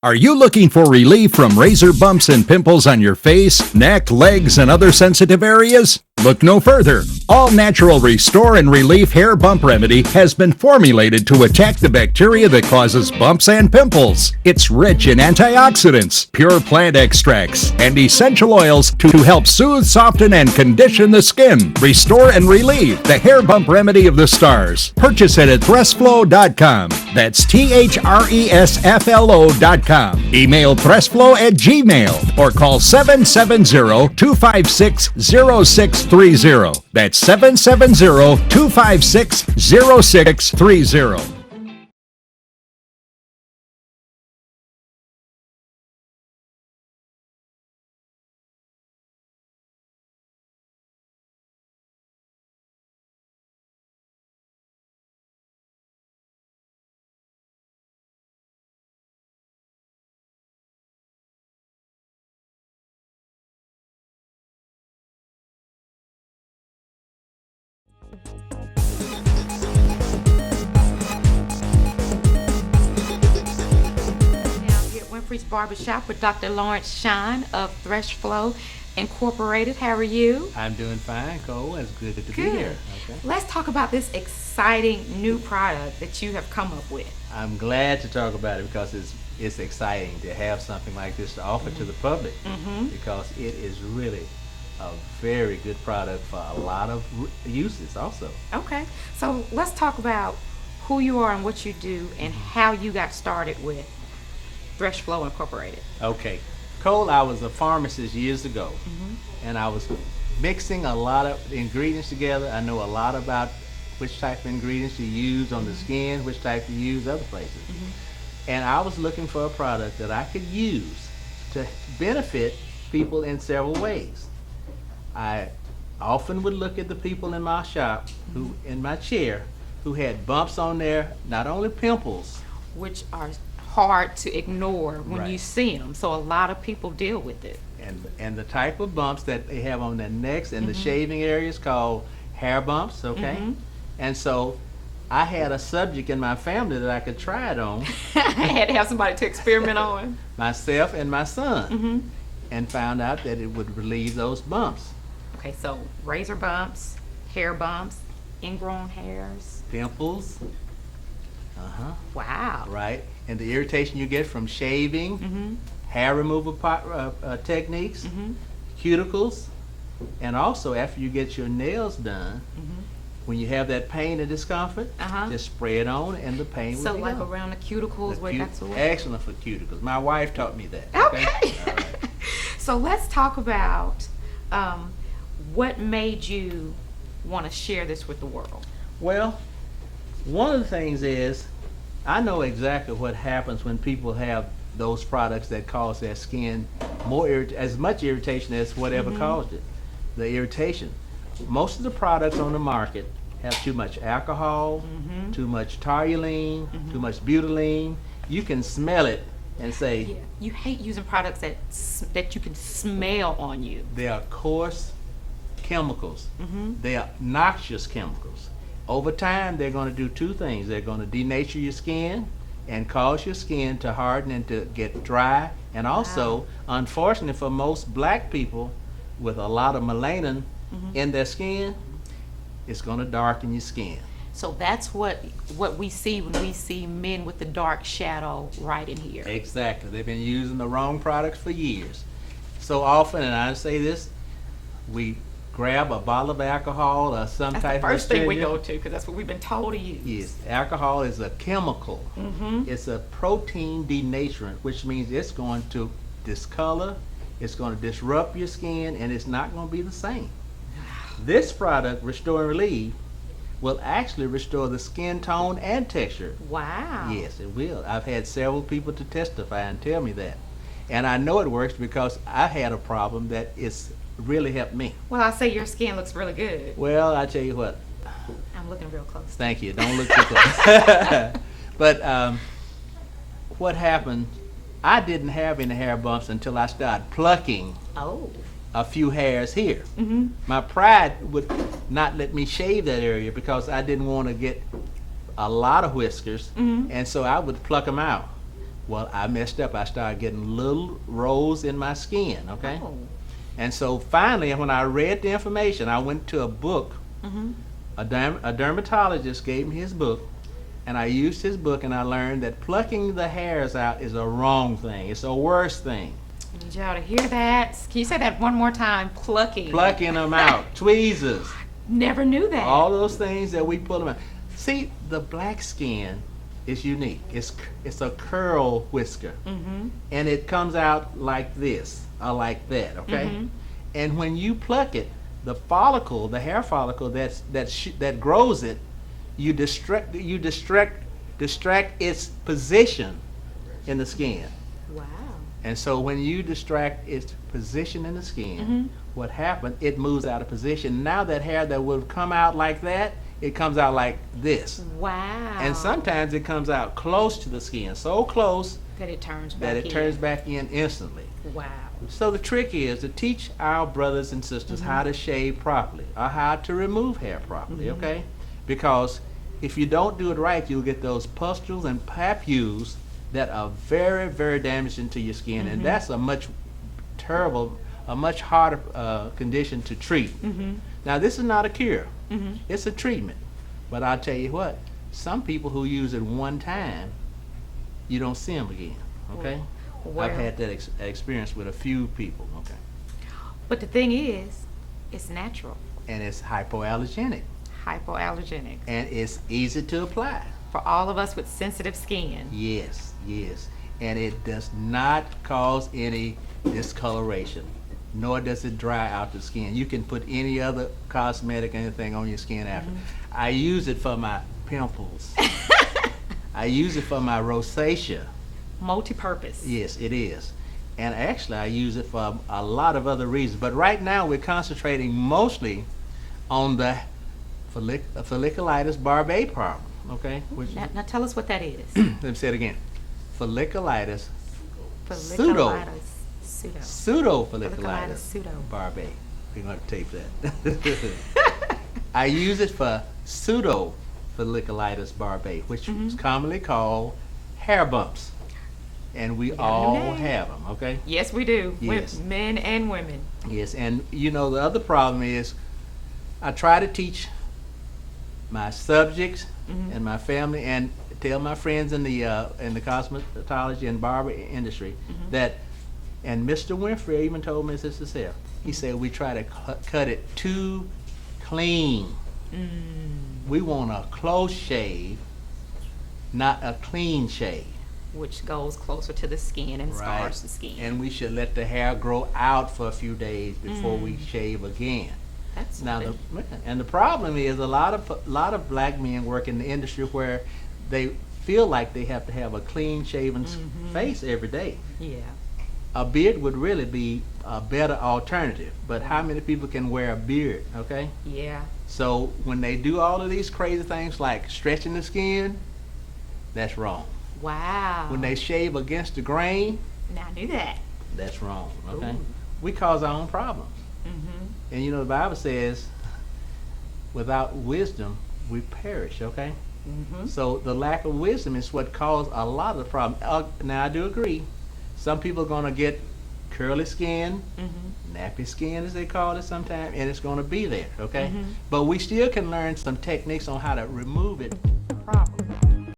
Are you looking for relief from razor bumps and pimples on your face, neck, legs, and other sensitive areas? Look no further. All Natural Restore and Relief Hair Bump Remedy has been formulated to attack the bacteria that causes bumps and pimples. It's rich in antioxidants, pure plant extracts, and essential oils to help soothe, soften, and condition the skin. Restore and relieve the hair bump remedy of the stars. Purchase it at ThressFlow.com. That's THRESFLO.com. Email ThressFlow@gmail or call 770-256-0630. That's 770-256-0630. Now here at Winfrey's Barbershop with Dr. Lawrence Shine of Thresh Flow Incorporated. How are you? I'm doing fine, Cole. It's good to be Good. here. Okay. Let's talk about this exciting new product that you have come up with. I'm glad to talk about it because it's exciting to have something like this to offer to the public because it is really a very good product for a lot of uses also. Okay, so let's talk about who you are and what you do and how you got started with Thresh Flow Incorporated. Okay. Cole, I was a pharmacist years ago and I was mixing a lot of ingredients together. I know a lot about which type of ingredients you use on the skin, which type you use other places. And I was looking for a product that I could use to benefit people in several ways. I often would look at the people in my shop, who in my chair, who had bumps on there, not only pimples. Which are hard to ignore when you Right. see them. So a lot of people deal with it. And the type of bumps that they have on their necks and the shaving areas called hair bumps, okay? And so I had a subject in my family that I could try it on, I had to have somebody to experiment on. myself and my son, and found out that it would relieve those bumps, Okay, so razor bumps, hair bumps, ingrown hairs. pimples, Wow. right? And the irritation you get from shaving, hair removal techniques, cuticles, and also after you get your nails done, when you have that pain and discomfort, just spray it on and the pain will So be like gone. around the cuticles where that's what. Excellent for cuticles. My wife taught me that. Okay. All right. So let's talk about what made you want to share this with the world. Well, one of the things is I know exactly what happens when people have those products that cause their skin as much irritation as whatever caused it. The irritation. Most of the products on the market have too much alcohol, too much toluene, too much butylene. You can smell it and say Yeah, you hate using products that you can smell on you. they are coarse chemicals. They are noxious chemicals. Over time, they're going to do two things. They're going to denature your skin and cause your skin to harden and to get dry. And also, unfortunately for most black people with a lot of melanin in their skin, it's going to darken your skin. So that's what we see when we see men with the dark shadow right in here. Exactly. They've been using the wrong products for years. So often, and I say this, we grab a bottle of alcohol or some That's type the of first thing we stimulant. go to because that's what we've been told to use. Yes, alcohol is a chemical. It's a protein denaturant, which means it's going to discolor, it's going to disrupt your skin, and it's not going to be the same. This product, Restore and Relieve, will actually restore the skin tone and texture. Wow. Yes, it will. I've had several people to testify and tell me that. And I know it works because I had a problem that it's really helped me. Well, I say your skin looks really good. Well, I tell you what, I'm looking real close. thank you. Don't look too close. But what happened, I didn't have any hair bumps until I started plucking Oh. a few hairs here. My pride would not let me shave that area because I didn't want to get a lot of whiskers, and so I would pluck them out. Well, I messed up. I started getting little rows in my skin, okay? Oh. And so finally, when I read the information, I went to a book. Mm-hmm. A dermatologist gave me his book, and I used his book, and I learned that plucking the hairs out is a wrong thing. It's a worse thing. I need y'all to hear that. Can you say that one more time? Plucking. Plucking them out, tweezers, Never knew that. all those things that we pull them out. See, the black skin is unique. It's a curl whisker, Mm-hmm. and it comes out like this or like that, okay? Mhm. And when you pluck it, the follicle, the hair follicle that grows it, you distract its position in the skin. Wow. And so when you distract its position in the skin, Mhm. what happens? It moves out of position. Now that hair that would come out like that, it comes out like this. Wow. And sometimes it comes out close to the skin, so close that it turns back that it in. turns back in instantly. Wow. So the trick is to teach our brothers and sisters how to shave properly or how to remove hair properly, okay? Because if you don't do it right, you'll get those pustules and papules that are very, very damaging to your skin, and that's a much harder condition to treat. Mm-hmm. Now, this is not a cure. Mm-hmm. It's a treatment. But I'll tell you what, some people who use it one time, you don't see them again, okay? Well, I've had that experience with a few people, okay? but the thing is, it's natural, And it's hypoallergenic, hypoallergenic. and it's easy to apply. For all of us with sensitive skin. Yes, yes. And it does not cause any discoloration, nor does it dry out the skin. You can put any other cosmetic, anything on your skin after. I use it for my pimples. I use it for my rosacea. Multi-purpose. Yes, it is. And actually, I use it for a lot of other reasons. But right now, we're concentrating mostly on the folliculitis barbae problem, okay? Which, Now tell us what that is. let me say it again. Folliculitis, Folliculitis pseudo. pseudo-folliculitis pseudo. barbae. We're going to tape that. I use it for pseudo-folliculitis barbae, which is commonly called hair bumps. And we got a all new name. have them, okay? Yes, we do. Yes. With men and women. Yes, and you know, the other problem is I try to teach my subjects and my family and tell my friends in the cosmetology and barber industry that, and Mr. Winfrey even told me this himself. He said we try to cut it too clean. We want a close shave, not a clean shave. Which goes closer to the skin and scars the skin. And we should let the hair grow out for a few days before we shave again. That's Now, something. the problem is a lot of black men work in the industry where they feel like they have to have a clean shaven face every day. Yeah. A beard would really be a better alternative, but how many people can wear a beard, okay? Yeah. So when they do all of these crazy things like stretching the skin, that's wrong. Wow. When they shave against the grain, Now I knew that. that's wrong, okay? Ooh. We cause our own problems. Mm-hmm. And you know, the Bible says, without wisdom, we perish, okay? Mm-hmm. So the lack of wisdom is what caused a lot of the problem. Now, I do agree. Some people are going to get curly skin, Mm-hmm. nappy skin, as they call it sometimes, and it's going to be there, okay? Mhm. But we still can learn some techniques on how to remove it